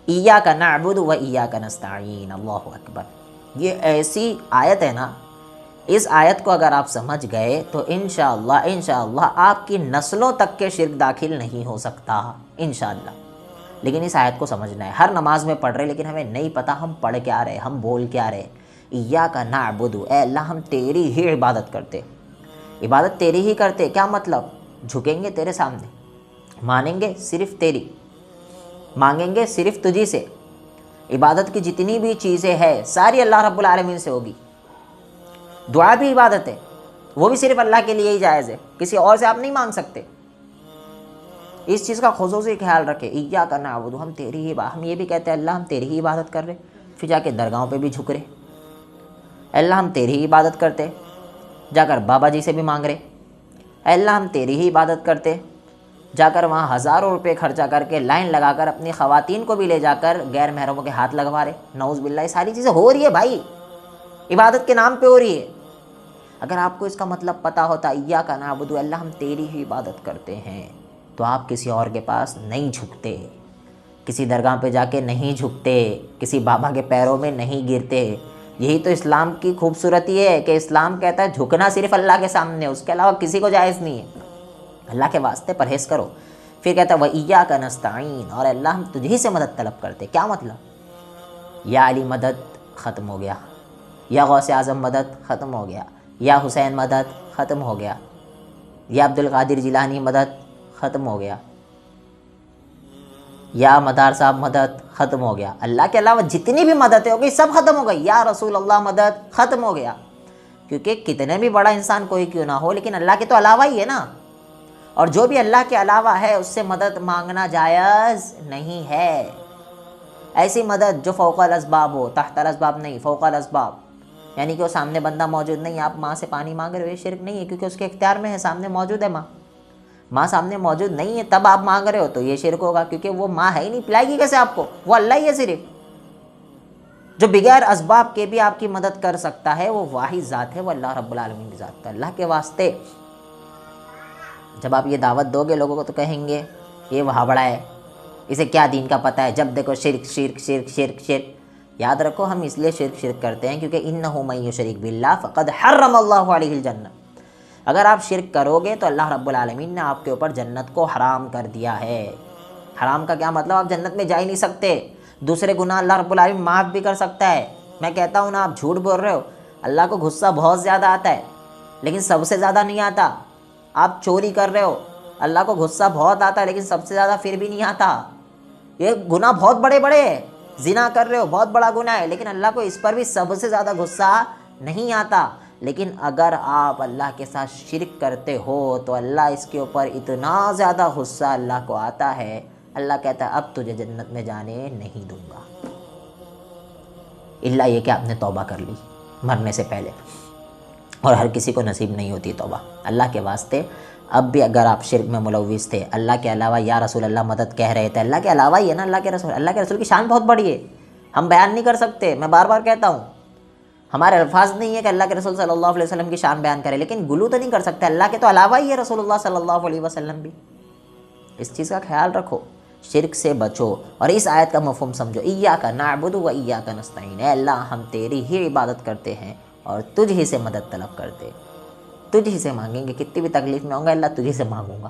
ایاک نعبد و ایاک نستعین، اللہ اکبر۔ یہ ایسی آیت ہے نا، اس آیت کو اگر آپ سمجھ گئے تو انشاءاللہ آپ کی نسلوں تک کے شرک داخل نہیں ہو سکتا انشاءاللہ۔ لیکن اس آیت کو سمجھنا ہے، ہر نماز میں پڑھ رہے لیکن ہمیں نہیں پتہ ہم پڑھ کیا رہے، ہم بول کیا رہے۔ ایاک نعبد، اے اللہ ہم تیری ہی عبادت کرتے، عبادت تیری ہی کرتے۔ کیا مطلب؟ جھکیں گے تیرے سامنے، مانیں گے صرف تیری، مانگیں گے صرف تجھی سے۔ عبادت کی جتنی بھی چیزیں ہیں ساری اللہ رب العالمین سے ہوگی۔ دعا بھی عبادت ہے، وہ بھی صرف اللہ کے لیے ہی جائز ہے، کسی اور سے آپ نہیں مانگ سکتے۔ اس چیز کا خصوصی خیال رکھیں۔ ایاک نعبد، ہم تیری ہی ہم یہ بھی کہتے ہیں اللہ ہم تیری ہی عبادت کر رہے، پھر جا کے درگاہوں پہ بھی جھک رہے۔ اللہ ہم تیری ہی عبادت کرتے، جا کر بابا جی سے بھی مانگ رہے۔ اللہ ہم تیری ہی عبادت کرتے، جا کر وہاں ہزاروں روپے خرچہ کر کے لائن لگا کر اپنی خواتین کو بھی لے جا کر غیر محرموں کے ہاتھ لگوا رہے۔ نعوذ باللہ، یہ ساری چیزیں ہو رہی ہے بھائی، عبادت کے نام پہ ہو رہی ہے۔ اگر آپ کو اس کا مطلب پتہ ہوتا ایاک نعبد، اللہ ہم تیری ہی عبادت کرتے ہیں، تو آپ کسی اور کے پاس نہیں جھکتے، کسی درگاہ پہ جا کے نہیں جھکتے، کسی بابا کے پیروں میں نہیں گرتے۔ یہی تو اسلام کی خوبصورتی ہے کہ اسلام کہتا ہے جھکنا صرف اللہ کے سامنے، اس کے علاوہ کسی کو جائز نہیں ہے۔ اللہ کے واسطے پرہیز کرو۔ پھر کہتا ہے وَإِيَّاكَ نَسْتَعِينُ، اور اللہ ہم تجھی سے مدد طلب کرتے۔ کیا مطلب؟ یا علی مدد ختم ہو گیا، یا غوث اعظم مدد ختم ہو گیا، یا حسین مدد ختم ہو گیا، یا عبد القادر جیلانی مدد ختم ہو گیا، یا مدار صاحب مدد ختم ہو گیا۔ اللہ کے علاوہ جتنی بھی مددیں ہو گئی سب ختم ہو گئی۔ یا رسول اللہ مدد ختم ہو گیا، کیونکہ کتنے بھی بڑا انسان کوئی کیوں نہ ہو لیکن اللہ کے تو علاوہ ہی ہے نا، اور جو بھی اللہ کے علاوہ ہے اس سے مدد مانگنا جائز نہیں ہے۔ ایسی مدد جو فوق الاسباب ہو، تحت الاسباب نہیں، فوق الاسباب، یعنی کہ وہ سامنے بندہ موجود نہیں، آپ ماں سے پانی مانگ رہے ہو، یہ شرک نہیں ہے کیونکہ اس کے اختیار میں ہے، سامنے موجود ہے ماں سامنے موجود نہیں ہے تب آپ مانگ رہے ہو تو یہ شرک ہوگا، کیونکہ وہ ماں ہے ہی نہیں، پلائے گی کیسے آپ کو؟ وہ اللہ ہی ہے صرف، جو بغیر اسباب کے بھی آپ کی مدد کر سکتا ہے، وہ واحد ذات ہے، وہ اللہ رب العالمین کی ذات ہے۔ اللہ کے واسطے جب آپ یہ دعوت دو گے لوگوں کو تو کہیں گے یہ وہاں بڑا ہے، اسے کیا دین کا پتہ ہے، جب دیکھو شرک شرک شرک شرک شرک۔ یاد رکھو ہم اس لیے شرک کرتے ہیں کیونکہ انہ من یشرک باللہ فقد حرم اللہ علیہ الجنہ۔ اگر آپ شرک کرو گے تو اللہ رب العالمین نے آپ کے اوپر جنت کو حرام کر دیا ہے۔ حرام کا کیا مطلب؟ آپ جنت میں جا ہی نہیں سکتے۔ دوسرے گناہ اللہ رب العالمین معاف بھی کر سکتا ہے۔ میں کہتا ہوں نا، آپ جھوٹ بول رہے ہو، اللہ کو غصہ بہت زیادہ آتا ہے لیکن سب سے زیادہ نہیں آتا۔ آپ چوری کر رہے ہو، اللہ کو غصہ بہت آتا ہے لیکن سب سے زیادہ پھر بھی نہیں آتا۔ یہ گناہ بہت بڑے بڑے ہیں، زنا کر رہے ہو بہت بڑا گناہ ہے لیکن اللہ کو اس پر بھی سب سے زیادہ غصہ نہیں آتا۔ لیکن اگر آپ اللہ کے ساتھ شرک کرتے ہو تو اللہ اس کے اوپر اتنا زیادہ غصہ اللہ کو آتا ہے، اللہ کہتا ہے اب تجھے جنت میں جانے نہیں دوں گا، الا یہ کہ آپ نے توبہ کر لی مرنے سے پہلے، اور ہر کسی کو نصیب نہیں ہوتی توبہ۔ اللہ کے واسطے اب بھی اگر آپ شرک میں ملوث تھے، اللہ کے علاوہ یا رسول اللہ مدد کہہ رہے تھے، اللہ کے علاوہ ہی ہے نا اللہ کے رسول کی شان بہت بڑی ہے، ہم بیان نہیں کر سکتے۔ میں بار بار کہتا ہوں ہمارے الفاظ نہیں ہے کہ اللہ کے رسول صلی اللہ علیہ وسلم کی شان بیان کرے، لیکن گلو تو نہیں کر سکتے، اللہ کے تو علاوہ ہی ہے رسول اللہ صلی اللہ علیہ وسلم بھی۔ اس چیز کا خیال رکھو، شرک سے بچو اور اس آیت کا مفہوم سمجھو۔ ایاک نعبد و ایاک نستعین، اے اللہ ہم تیری ہی عبادت کرتے ہیں اور تجھ ہی سے مدد طلب کرتے، تجھ ہی سے مانگیں گے، کتنی بھی تکلیف میں ہوں گا اللہ تجھ ہی سے مانگوں گا۔